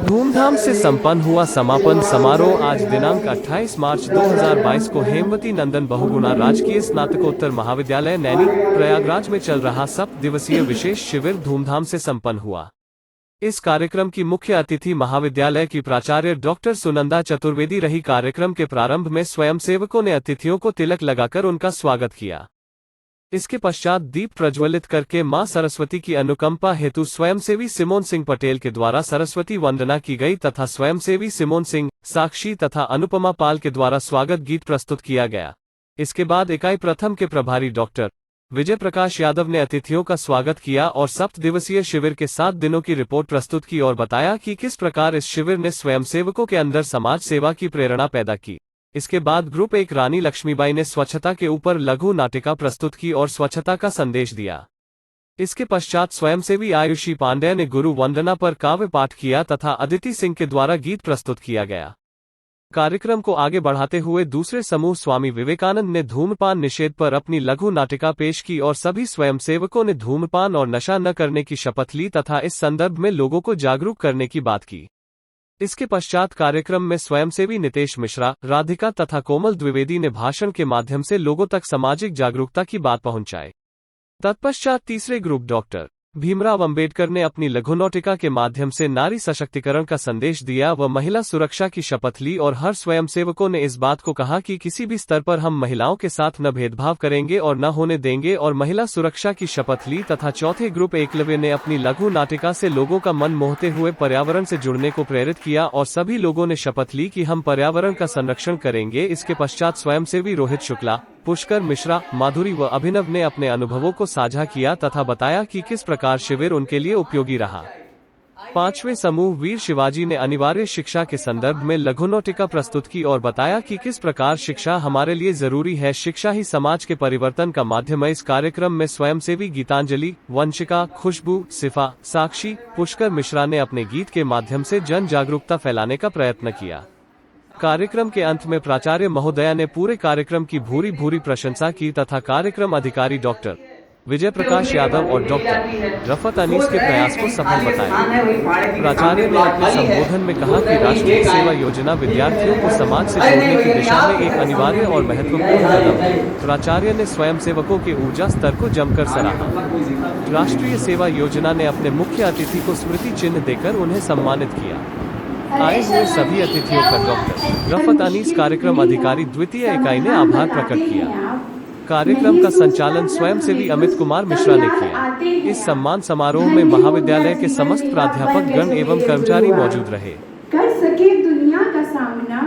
धूमधाम से संपन्न हुआ समापन समारोह आज दिनांक 28 मार्च 2022 को हेमवती नंदन बहुगुणा राजकीय स्नातकोत्तर महाविद्यालय नैनी प्रयागराज में चल रहा 7 दिवसीय विशेष शिविर धूमधाम से संपन्न हुआ। इस कार्यक्रम की मुख्य अतिथि महाविद्यालय की प्राचार्य डॉक्टर सुनंदा चतुर्वेदी रही। कार्यक्रम के प्रारंभ में स्वयंसेवकों ने अतिथियों को तिलक लगाकर उनका स्वागत किया। इसके पश्चात दीप प्रज्वलित करके मां सरस्वती की अनुकंपा हेतु स्वयंसेवी सिमोन सिंह पटेल के द्वारा सरस्वती वंदना की गई तथा स्वयंसेवी सिमोन सिंह, साक्षी तथा अनुपमा पाल के द्वारा स्वागत गीत प्रस्तुत किया गया। इसके बाद इकाई प्रथम के प्रभारी डॉक्टर विजय प्रकाश यादव ने अतिथियों का स्वागत किया और 7 दिवसीय शिविर के 7 दिनों की रिपोर्ट प्रस्तुत की और बताया कि किस प्रकार इस शिविर ने स्वयंसेवकों के अंदर समाज सेवा की प्रेरणा पैदा की। इसके बाद ग्रुप 1 रानी लक्ष्मीबाई ने स्वच्छता के ऊपर लघु नाटिका प्रस्तुत की और स्वच्छता का संदेश दिया। इसके पश्चात स्वयंसेवी आयुषी पांडेय ने गुरु वंदना पर काव्य पाठ किया तथा अदिति सिंह के द्वारा गीत प्रस्तुत किया गया। कार्यक्रम को आगे बढ़ाते हुए दूसरे समूह स्वामी विवेकानंद ने धूम्रपान निषेध पर अपनी लघु नाटिका पेश की और सभी स्वयंसेवकों ने धूम्रपान और नशा न करने की शपथ ली तथा इस संदर्भ में लोगों को जागरूक करने की बात की। इसके पश्चात कार्यक्रम में स्वयंसेवी नितेश मिश्रा, राधिका तथा कोमल द्विवेदी ने भाषण के माध्यम से लोगों तक सामाजिक जागरूकता की बात पहुंचाई। तत्पश्चात तीसरे ग्रुप डॉक्टर भीमराव अंबेडकर ने अपनी लघुनाटिका के माध्यम से नारी सशक्तिकरण का संदेश दिया व महिला सुरक्षा की शपथ ली और हर स्वयंसेवकों ने इस बात को कहा कि किसी भी स्तर पर हम महिलाओं के साथ न भेदभाव करेंगे और न होने देंगे और महिला सुरक्षा की शपथ ली। तथा चौथे ग्रुप एकलव्य ने अपनी लघु नाटिका से लोगों का मन मोहते हुए पर्यावरण से जुड़ने को प्रेरित किया और सभी लोगों ने शपथ ली कि हम पर्यावरण का संरक्षण करेंगे। इसके पश्चात स्वयंसेवी रोहित शुक्ला, पुष्कर मिश्रा, माधुरी व अभिनव ने अपने अनुभवों को साझा किया तथा बताया कि किस प्रकार शिविर उनके लिए उपयोगी रहा। पांचवें समूह वीर शिवाजी ने अनिवार्य शिक्षा के संदर्भ में लघुनाटिका प्रस्तुत की और बताया कि किस प्रकार शिक्षा हमारे लिए जरूरी है, शिक्षा ही समाज के परिवर्तन का माध्यम है। इस कार्यक्रम में स्वयंसेवी गीतांजलि, वंशिका, खुशबू, सिफा, साक्षी, पुष्कर मिश्रा ने अपने गीत के माध्यम से जन जागरूकता फैलाने का प्रयत्न किया। कार्यक्रम के अंत में प्राचार्य महोदया ने पूरे कार्यक्रम की भूरी भूरी प्रशंसा की तथा कार्यक्रम अधिकारी डॉक्टर विजय प्रकाश यादव और डॉक्टर रफत अनीस के प्रयास को सफल बताया। प्राचार्य ने अपने संबोधन में कहा कि राष्ट्रीय सेवा योजना विद्यार्थियों को समाज से जोड़ने की दिशा में एक अनिवार्य और महत्वपूर्ण कदम है। प्राचार्य ने स्वयंसेवकों के ऊर्जा स्तर को जमकर सराहा। राष्ट्रीय सेवा योजना ने अपने मुख्य अतिथि को स्मृति चिन्ह देकर उन्हें सम्मानित किया। आए हुए सभी अतिथियों का डॉक्टर रफत अनीस कार्यक्रम अधिकारी द्वितीय इकाई ने आभार प्रकट किया। कार्यक्रम का संचालन स्वयंसेवी अमित कुमार मिश्रा ने किया। इस सम्मान समारोह में महाविद्यालय के समस्त प्राध्यापक गण एवं कर्मचारी मौजूद रहे। कर सके दुनिया का सामना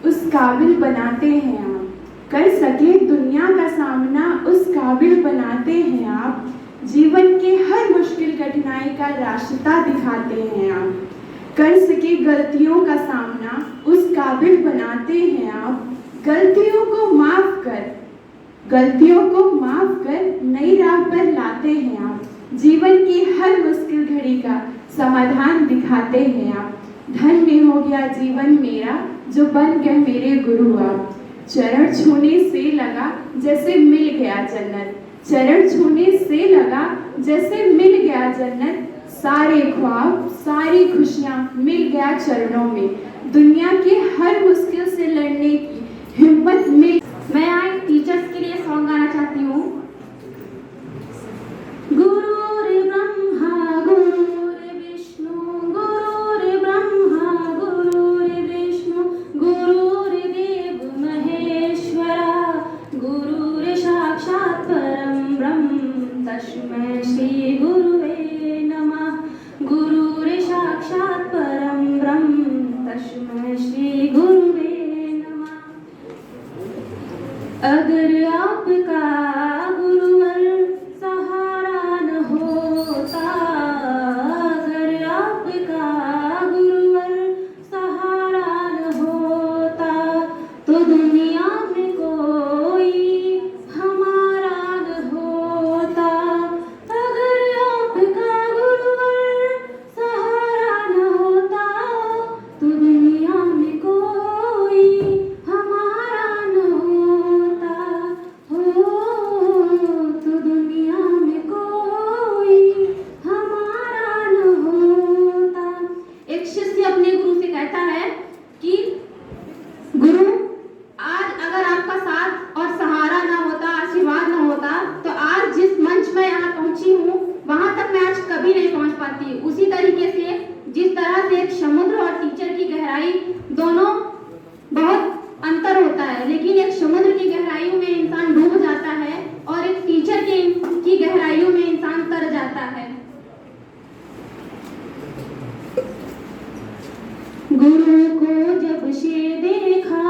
उस काबिल बनाते हैं आप, कर सके दुनिया का सामना उस काबिल बनाते हैं आप, जीवन के हर मुश्किल कठिनाई का रास्ता दिखाते हैं आप, कर सके गलतियों का सामना उस काबिल बनाते हैं आप, गलतियों को माफ कर नई राह पर लाते हैं आप, जीवन की हर मुश्किल घड़ी का समाधान दिखाते हैं आप, धन्य हो गया जीवन मेरा जो बन गए मेरे गुरु आप, चरण छूने से लगा जैसे मिल गया जन्नत, चरण छूने से लगा जैसे मिल गया जन्नत, सारे ख्वाब सारी खुशियाँ मिल गया चरणों में, दुनिया के हर मुश्किल से लड़ने की हिम्मत मिल। मैं आज टीचर्स के लिए सॉन्ग गाना चाहती हूँ। गुरुर् ब्रह्मा गुरुर् विष्णु गुरुर् ब्रह्मा गुरुर् विष्णु गुरुर्देव महेश्वरा गुरुर् साक्षात् परं ब्रह्म तस्मै श्री गुरुवे नमः, गुरुर् साक्षात् परं ब्रह्म तस्मै श्री गुरुवे नमः। अगर आपका गुरुवर सहारा न होता, अगर आपका गुरुवर सहारा न होता, तो दुनिया में कोई हमारा न होता, अगर आपका गुरुवर सहारा न होता, तो दुनिया में कोई हमारा न होता। अपने गुरु से कहता है कि गुरु, आज अगर आपका साथ और सहारा ना होता, आशीर्वाद ना होता, तो आज जिस मंच में यहाँ पहुंची हूँ वहां तक मैं आज कभी नहीं पहुंच पाती। उसी तरीके से जिस तरह से एक समुद्र और टीचर की गहराई दोनों बहुत अंतर होता है, लेकिन एक समुद्र की गहराइयों में इंसान डूब जाता है और एक टीचर की गहराइयों में इंसान तर जाता है। गुरु को जब से देखा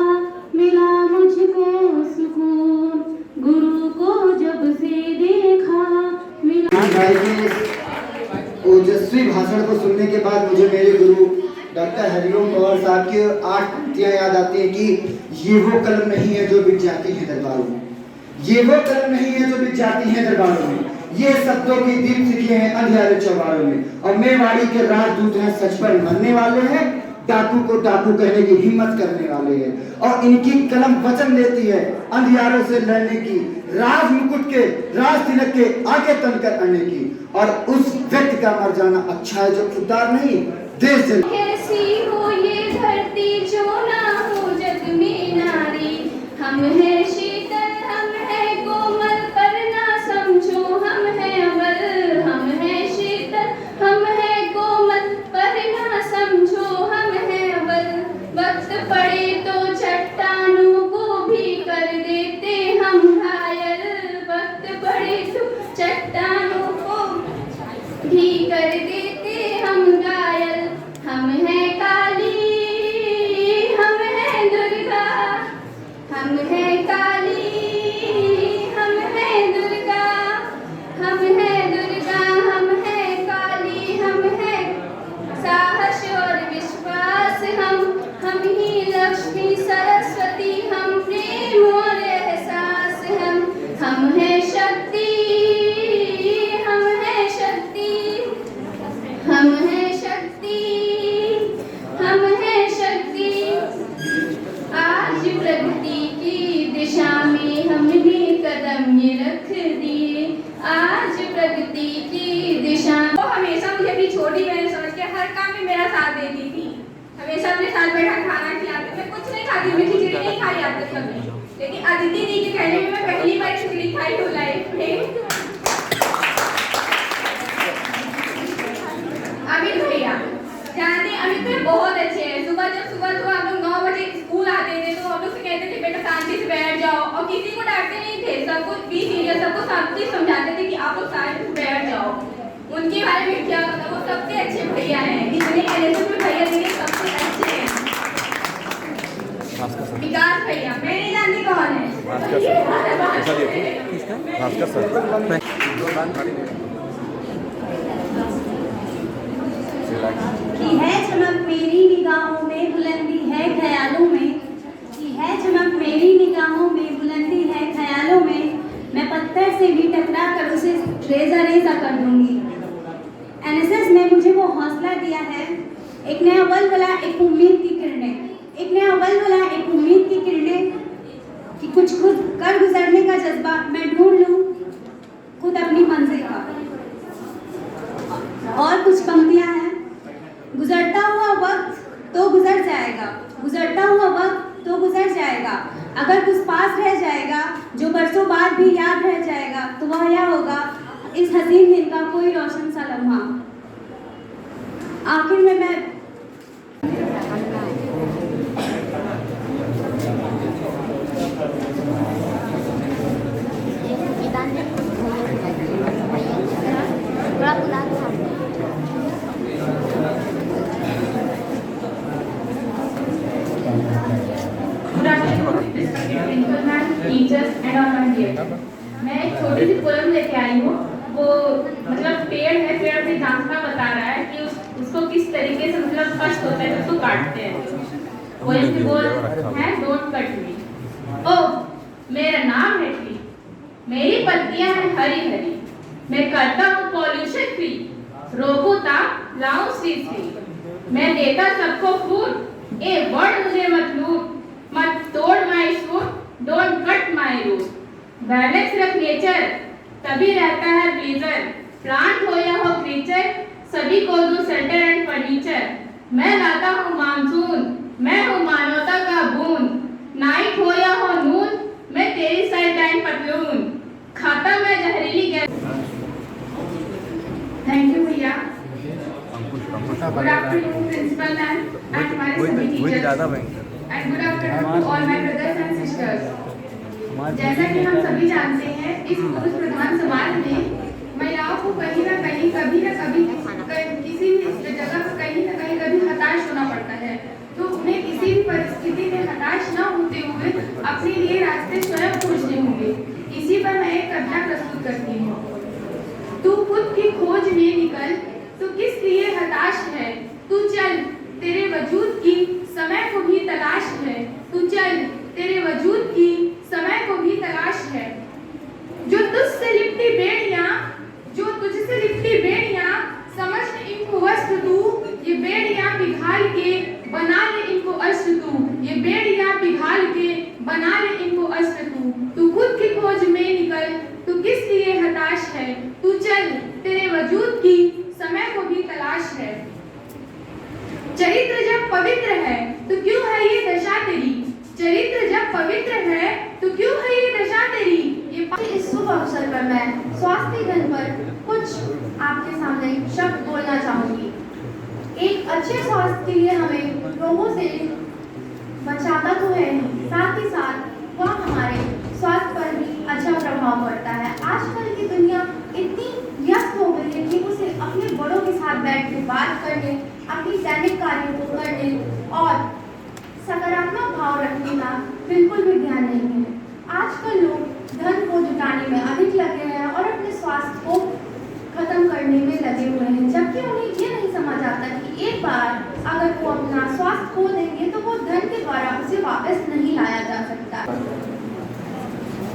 मिला मुझको सुकून, गुरु को जब से देखा मिला। ओजस्वी भाषण को सुनने के बाद मुझे मेरे गुरु डॉक्टर हरिओम पवार साहब की 8 पंक्तियां याद आती हैं कि ये वो कलम नहीं है जो बिक जाती है दरबारों में, ये वो कलम नहीं है जो बिक जाती है दरबारों में, ये शब्दों की दीप सिखे हैं अंधियारे चौबारों में, और मेवाड़ी के राजदूत हैं, सच पर मरने वाले हैं, डाकू को डाकू कहने की हिम्मत करने वाले हैं, और इनकी कलम वचन देती है अंधियारों से लड़ने की, राज मुकुट के राज तिलक के आगे तनकर आने की, और उस व्यक्ति का मर जाना अच्छा है जो खुददार नहीं देश जल। कैसी हो ये धरती जो ना हो जग में नारी, हम है शीतल हम है कोमल पर ना समझो हम है अमल, हम है शीतल हम है कोमल पर ना समझो हम है अमल, वक्त पड़े तो चट्टानों को भी कर देते हम घायल, वक्त पड़े तो चट्टानों को भी कर देते हम घायल, हम है काली हम है दुर्गा, हम है काली हम है दुर्गा, हम है दुर्गा हम है काली, हम है साहस और विश्वास, हम ही लक्ष्मी सरस्वती, हम प्रेम और एहसास, हम है शक्ति हम है शक्ति, हम है शक्ति हम है शक्ति। आज प्रगति की दिशा में हमने कदम ये रख दिए, आज प्रगति की दिशा। वो हमेशा मुझे अपनी छोटी बहन समझ के हर काम में मेरा साथ देती थी, हमेशा अपने साथ बैठा खाना खिलाती। मैं कुछ नहीं खाती, मैं खिचड़ी नहीं खाई आज तक कभी, लेकिन अदिति दी के कहने में मैं पहली बार खिचड़ी खाई हूँ लाइफ में। अमित भैया जानते हैं, अमित भैया बहुत अच्छे हैं। सुबह हम लोग 9 बजे स्कूल आते थे तो हम लोग से कहते थे बेटा शांति से बैठ जाओ, और किसी को डांटते नहीं थे, सबको बी सीरियस, सबको शांति से समझाते थे कि आप लोग शांति से बैठ जाओ। उनके बारे में क्या मतलब, वो सबसे अच्छे भैया हैं, जितने एनएसएस में भैया देंगे सबसे अच्छे हैं। विकास भैया मैं नहीं जानती कौन है, की है चमक मेरी निगाहों में, बुलंदी है ख्यालों में, की है चमक मेरी निगाहों में, बुलंदी है ख्यालों में, मैं पत्थर से भी टकरा कर उसे रेजा रेजा कर दूंगी। एनएसएस ने मुझे वो हौसला दिया है, एक नया वलवला, एक उम्मीद की किरणें, एक नया वलवला, एक उम्मीद की किरणें, कि कुछ खुद कर गुजरने का जज्बा मैं ढूंढ लूं खुद अपनी मंजिल का। और कुछ पंक्तियां हैं, गुजरता हुआ वक्त तो गुजर जाएगा, गुजरता हुआ वक्त तो गुजर जाएगा, अगर कुछ पास रह जाएगा जो बरसों बाद भी याद रह जाएगा, तो वह यह होगा इस हसीन दिन का कोई रोशन सा लम्हा। आखिर में मैं टीचर्स एंड ऑल डियर, मैं एक छोटी सी पोएम लेके आई हूँ। वो मतलब पेड़ है, पेड़ अपनी दांतना बता रहा है कि उसको किस तरीके से मतलब कष्ट होता है, उसको काटते हैं। पोएम की बोल है डोंट कट मी। ओह मेरा नाम है ट्री, मेरी पत्तियां हैं हरी हरी, मैं करता हूँ पॉल्यूशन फ्री, रोकू ताप लाऊं सीज फ्री, मैं देता सबको फूड, ए वर्ड मुझे मत लूट, मत तोड़ my suit, don't cut my root, balance रख नेचर तभी रहता है ब्लीजर, प्लांट हो या हो क्रीचर, सभी को दूं सेल्टर एंड फर्नीचर, मैं लाता हूँ मानसून, मैं हूँ मानवता का बूंद, नाइट हो या हो नून, मैं तेरी साइड पतलून, खाता मैं जहरीली गैस। थैंक यू भैया। Good afternoon principal ma'am and हमारे सभी teachers and good afternoon to all my brothers and sisters. जैसा कि हम सभी जानते हैं, इस पुरुष प्रधान समाज में महिलाओं को कहीं ना कहीं कभी ना कभी किसी भी जगह पर कहीं ना कहीं कभी हताश होना पड़ता है। तो उन्हें किसी भी परिस्थिति में हताश न होते हुए अपने लिए रास्ते स्वयं खोजने होंगे। इसी पर मैं एक कविता प्रस्तुत करती हूँ। तू खुद की खोज में निकल, तू किस लिए हताश है, तू चल तेरे वजूद की समय को भी तलाश है, तू चल तेरे वजूद की समय को भी तलाश है। जो तुझसे लिपटी बेड़ियां, जो तुझसे लिपटी बेड़ियां, समझ ले इनको वस्त्र तू, ये बेड़ियां पिघाल के बना ले इनको अस्त्र तू, ये बेड़ियां पिघाल के बना ले इनको अस्त्र तू। तू खुद की खोज में निकल, तू किस लिए हताश है, तू चल तेरे वजूद की समय को भी तलाश है। चरित्र जब पवित्र है तो क्यों है ये दशा तेरी, चरित्र जब पवित्र है तो क्यों है ये दशा तेरी। इस शुभ अवसर पर मैं स्वास्थ्य दिन पर कुछ आपके सामने शब्द बोलना चाहूंगी। एक अच्छे स्वास्थ्य के लिए हमें रोगों से बचाता तो है ही, साथ ही साथ वह हमारे स्वास्थ्य पर भी अच्छा प्रभाव पड़ता है। आजकल की दुनिया इतनी व्यस्त हो गई है कि उसे अपने बड़ों के साथ बैठ के बात करने, अपनी दैनिक कार्यों को करने और सकारात्मक भाव रखने का बिल्कुल भी ध्यान नहीं है। आजकल लोग धन को जुटाने में अधिक लगे हैं और अपने स्वास्थ्य को खत्म करने में लगे हुए हैं, जबकि उन्हें ये नहीं समझ आता कि एक बार अगर वो अपना स्वास्थ्य खो देंगे तो वो धन के द्वारा उसे वापस नहीं लाया जा सकता।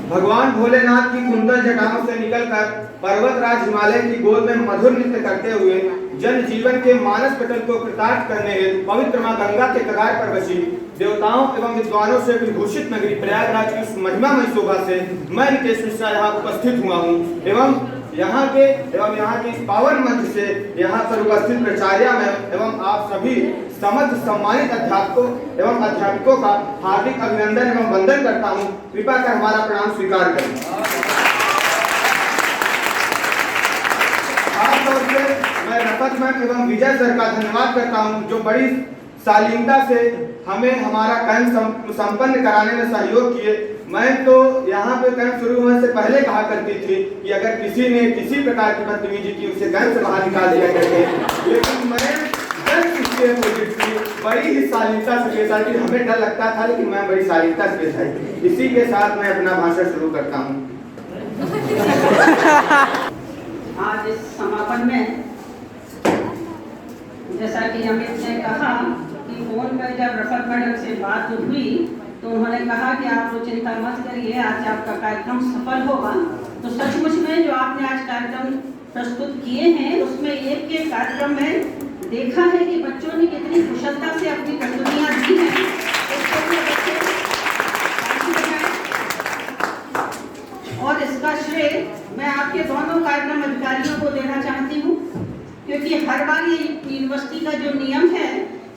भगवान भोलेनाथ की कुंदन जटाओं से निकलकर पर्वतराज हिमालय की गोद में मधुर नृत्य करते हुए जन जीवन के मानस पटल को कृतार्थ करने हेतु पवित्र मां गंगा के कगार पर बसी देवताओं एवं विद्वानों से विभूषित नगरी प्रयागराज की उस महिमामय शोभा से मैं नितेश मिश्रा यहाँ उपस्थित हुआ हूँ एवं यहाँ के इस पावन मंच से यहाँ पर उपस्थित प्राचार्य में एवं आप सभी समस्त सम्मानित अध्यापकों का हार्दिक अभिनंदन एवं वंदन करता हूँ। कृपा कर हमारा प्रणाम स्वीकार करें। खासतौर से मैं रफत मैम एवं विजय सर का धन्यवाद करता हूँ जो बड़ी शालीनता से हमें हमारा कैंप संपन्न कराने में सहयोग किए। मैं तो यहाँ पे कैंप शुरू होने से पहले कहा करती थी कि अगर किसी ने किसी प्रकार की बदतमीजी की उसे कैंप से बाहर निकाल दिया करके, लेकिन मैं बड़ी ही शालीनता से पेश आई। हमें डर लगता था लेकिन मैं बड़ी शालीनता से पेश आई। इसी के साथ मैं अपना भाषण शुरू करता हूँ। आज इस समापन में जैसा कि अमित ने कहा कि फोन पर जब रफत मैडम से बात हुई तो उन्होंने कहा कि आप तो चिंता मत करिए, आज आपका कार्यक्रम सफल होगा। तो सचमुच में जो आपने आज कार्यक्रम प्रस्तुत किए हैं उसमें एक के कार्यक्रम में देखा है कि बच्चों ने कितनी कुशलता से अपनी प्रस्तुतियाँ दी हैं। और इसका श्रेय मैं आपके दोनों कार्यक्रम अधिकारियों को देना चाहती हूँ, क्योंकि हर बार ये यूनिवर्सिटी का जो नियम है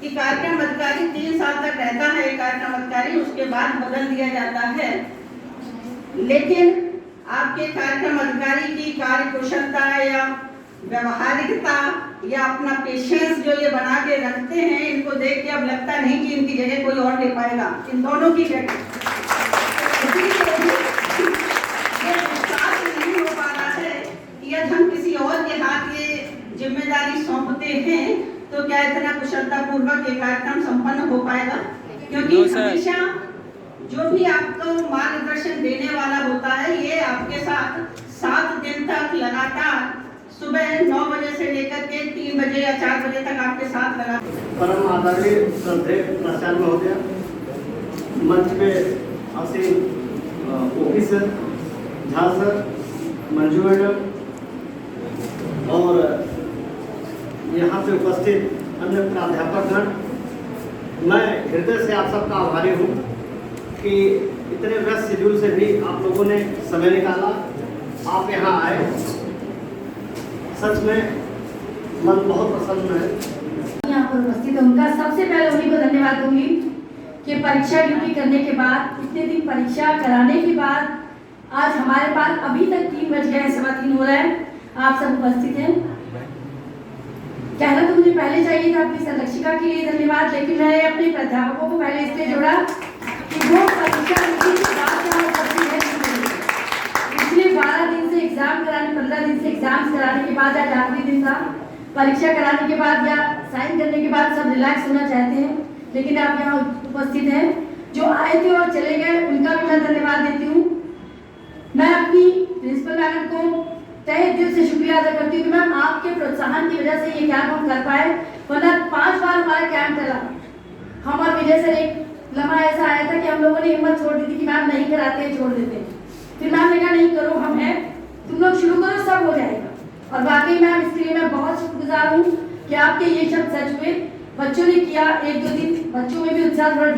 कि कार्यक्रम अधिकारी 3 साल तक रहता है कार्यक्रम अधिकारी, उसके बाद बदल दिया जाता है। लेकिन आपके कार्यक्रम अधिकारी की कार्य कुशलता या व्यवहारिकता या अपना पेशेंस जो ये बना के रखते हैं, इनको देख के अब लगता नहीं कि इनकी जगह कोई और ले पाएगा, इन दोनों की जगह नहीं हो पा रहा है कि यदि हम किसी और के हाथ ये जिम्मेदारी सौंपते हैं तो क्या इतना कुशलता पूर्वक ये कार्यक्रम संपन्न हो पाएगा। क्योंकि हमेशा जो भी आपको मार्गदर्शन देने वाला होता है ये आपके साथ 7 दिन तक लगातार सुबह 9 बजे से लेकर के 3 बजे या 4 बजे तक आपके साथ लगा। परम आदरणीय श्रद्धेय प्राचार्य महोदय, मंच में आसीन OP sir, Jha sir, Manju madam और यहाँ पे उपस्थित अन्य प्राध्यापकगण, मैं हृदय से आप सबका आभारी हूँ कि इतने व्यस्त शेड्यूल से भी आप लोगों ने समय निकाला, आप यहाँ आए। सच में मन बहुत प्रसन्न है। यहाँ पर उपस्थित है उनका सबसे पहले उन्हीं को धन्यवाद दूंगी कि परीक्षा ड्यूटी करने के बाद, इतने दिन परीक्षा कराने के बाद आज हमारे पास अभी तक 3 बज गए हैं, 3:15 हो रहा है, आप सब उपस्थित हैं। कहना तो मुझे पहले चाहिए था अपनी संरक्षिका के लिए धन्यवाद, लेकिन मैंने अपने प्राध्यापकों को पहले इसलिए जोड़ा कि वो परीक्षा ड्यूटी के बाद यहाँ उपस्थित है। पिछले 12 दिन से एग्जाम कराने, 15 दिन से एग्जाम कराने के बाद आज आखिरी दिन था। परीक्षा कराने के बाद या साइन करने के बाद सब रिलैक्स होना चाहते हैं, लेकिन आप यहाँ उपस्थित हैं। जो आए थे और चले गए उनका भी मैं धन्यवाद देती हूँ। मैं अपनी प्रिंसिपल मैडम को तहे दिल से शुक्रिया अदा करती हूँ कि मैम आपके प्रोत्साहन की वजह से ये कैंप हम कर पाए, वरना 5 बार हमारा कैंप चला। हम और विजय सर एक लम्हा ऐसा आया था कि हम लोगों ने हिम्मत छोड़ दी थी कि मैम नहीं कराते हैं, छोड़ देते हैं। फिर मैम ने कहा नहीं करो, हम हैं, तुम लोग शुरू करो, सब हो जाएगा। और वाकई मैम इसके लिए मैं बहुत शुक्रगुजार हूँ कि आपके ये शब्द सच हुए। बच्चों ने किया, 1-2 दिन बच्चों में भी उत्साह बढ़